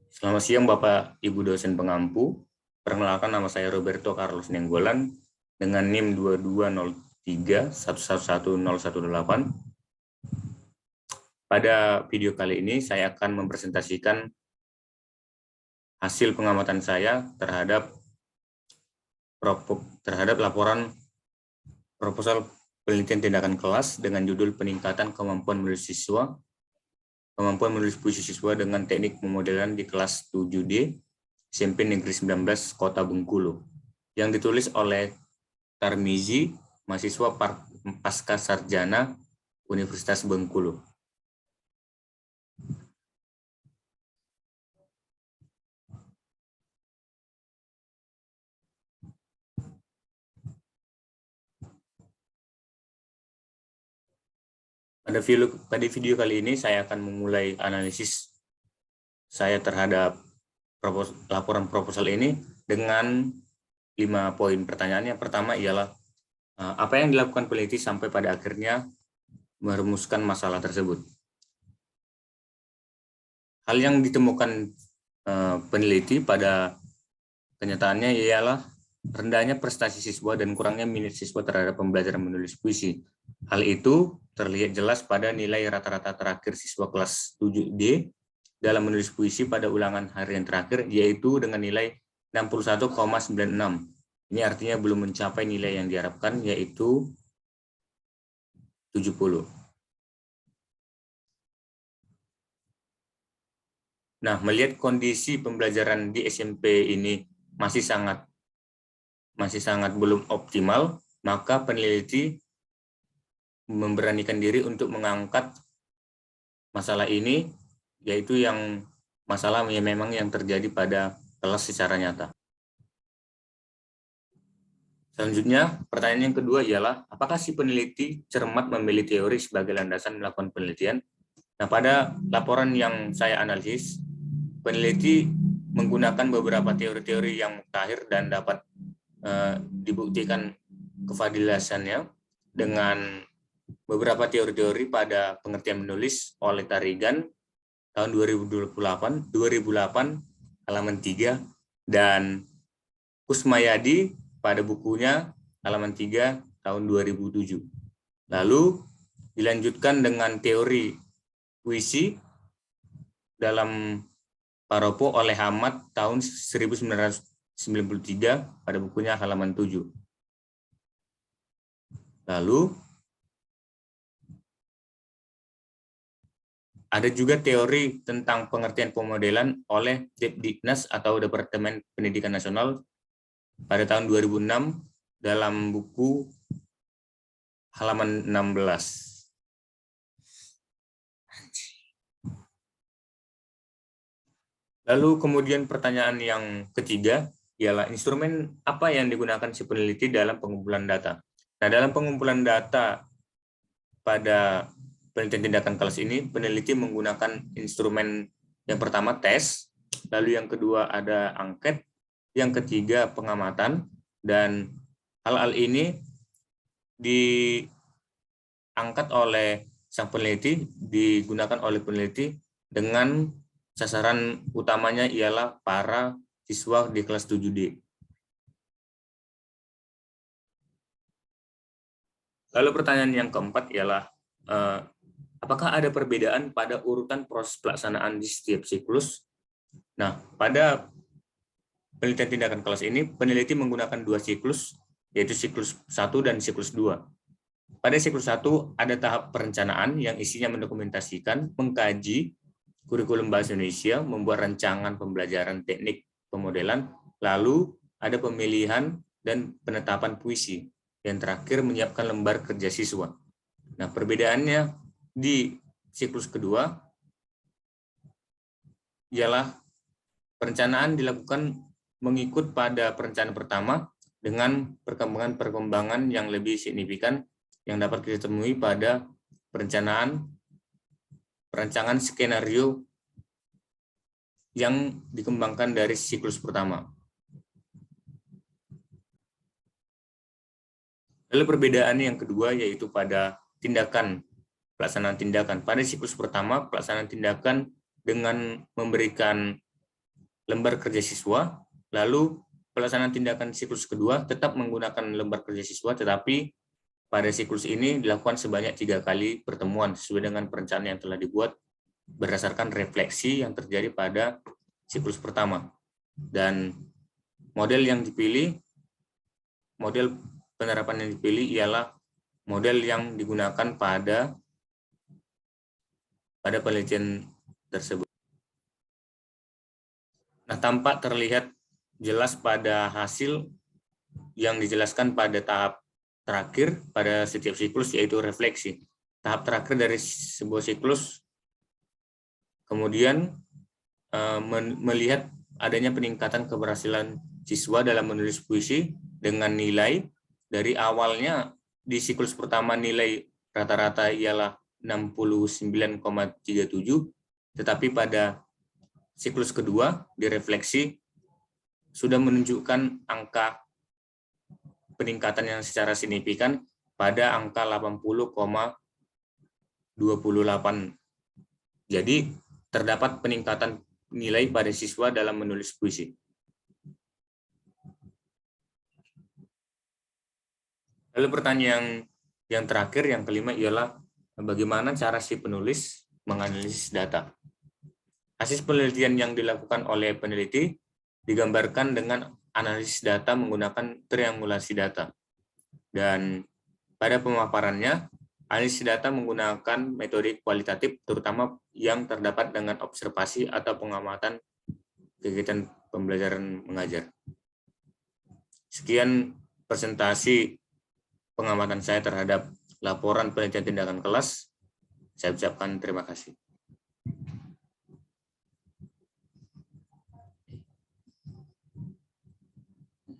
Selamat siang Bapak Ibu dosen pengampu. Perkenalkan, nama saya Roberto Carlos Nenggolan dengan NIM 2203111018. Pada video kali ini saya akan mempresentasikan hasil pengamatan saya terhadap laporan proposal penelitian tindakan kelas dengan judul peningkatan kemampuan menulis puisi siswa dengan teknik pemodelan di kelas 7D SMP Negeri 19 Kota Bengkulu, yang ditulis oleh Tarmizi, mahasiswa pasca sarjana Universitas Bengkulu. Pada video kali ini saya akan memulai analisis saya terhadap laporan proposal ini dengan 5 poin pertanyaan. Yang pertama ialah apa yang dilakukan peneliti sampai pada akhirnya merumuskan masalah tersebut. Hal yang ditemukan peneliti pada kenyataannya ialah rendahnya prestasi siswa dan kurangnya minat siswa terhadap pembelajaran menulis puisi. Hal itu terlihat jelas pada nilai rata-rata terakhir siswa kelas 7D dalam menulis puisi pada ulangan harian terakhir, yaitu dengan nilai 61,96. Ini artinya belum mencapai nilai yang diharapkan, yaitu 70. Nah, melihat kondisi pembelajaran di SMP ini masih sangat belum optimal, maka peneliti memberanikan diri untuk mengangkat masalah ini, yaitu masalah yang memang yang terjadi pada kelas secara nyata. Selanjutnya, pertanyaan yang kedua ialah, apakah si peneliti cermat memilih teori sebagai landasan melakukan penelitian? Nah, pada laporan yang saya analisis, peneliti menggunakan beberapa teori-teori yang mutakhir dan dapat dibuktikan kevalidasannya dengan beberapa teori-teori pada pengertian menulis oleh Tarigan tahun 2008 halaman 3 dan Kusmayadi pada bukunya halaman 3 tahun 2007. Lalu dilanjutkan dengan teori puisi dalam Paropo oleh Hamad tahun 1993 pada bukunya halaman 7. Lalu ada juga teori tentang pengertian pemodelan oleh Depdiknas atau Departemen Pendidikan Nasional pada tahun 2006 dalam buku halaman 16. Lalu kemudian pertanyaan yang ketiga ialah instrumen apa yang digunakan si peneliti dalam pengumpulan data. Nah, dalam pengumpulan data pada penelitian tindakan kelas ini, peneliti menggunakan instrumen yang pertama tes, lalu yang kedua ada angket, yang ketiga pengamatan, dan hal-hal ini diangkat oleh sang peneliti, digunakan oleh peneliti dengan sasaran utamanya ialah para siswa di kelas 7D. Lalu pertanyaan yang keempat ialah, apakah ada perbedaan pada urutan proses pelaksanaan di setiap siklus? Nah, pada penelitian tindakan kelas ini, peneliti menggunakan 2 siklus, yaitu siklus 1 dan siklus 2. Pada siklus 1 ada tahap perencanaan yang isinya mendokumentasikan, mengkaji kurikulum Bahasa Indonesia, membuat rancangan pembelajaran teknik pemodelan, lalu ada pemilihan dan penetapan puisi, yang terakhir menyiapkan lembar kerja siswa. Nah, perbedaannya di siklus kedua ialah perencanaan dilakukan mengikut pada perencanaan pertama dengan perkembangan yang lebih signifikan yang dapat kita temui pada perancangan skenario yang dikembangkan dari siklus pertama. Lalu perbedaan yang kedua yaitu pada pelaksanaan tindakan. Pada siklus pertama, pelaksanaan tindakan dengan memberikan lembar kerja siswa, lalu pelaksanaan tindakan siklus kedua tetap menggunakan lembar kerja siswa, tetapi pada siklus ini dilakukan sebanyak 3 kali pertemuan sesuai dengan perencanaan yang telah dibuat berdasarkan refleksi yang terjadi pada siklus pertama. Dan model penerapan yang dipilih ialah model yang digunakan pada penelitian tersebut. Nah, tampak terlihat jelas pada hasil yang dijelaskan pada tahap terakhir pada setiap siklus, yaitu refleksi. Tahap terakhir dari sebuah siklus kemudian melihat adanya peningkatan keberhasilan siswa dalam menulis puisi dengan nilai dari awalnya di siklus pertama nilai rata-rata ialah 69,37, tetapi pada siklus kedua direfleksi sudah menunjukkan angka peningkatan yang secara signifikan pada angka 80,28. Jadi terdapat peningkatan nilai pada siswa dalam menulis puisi. Lalu pertanyaan yang terakhir, yang kelima, ialah bagaimana cara si penulis menganalisis data. Hasil penelitian yang dilakukan oleh peneliti digambarkan dengan analisis data menggunakan triangulasi data. Dan pada pemaparannya, analisis data menggunakan metode kualitatif, terutama yang terdapat dengan observasi atau pengamatan kegiatan pembelajaran mengajar. Sekian presentasi pengamatan saya terhadap laporan penelitian tindakan kelas. Saya ucapkan terima kasih.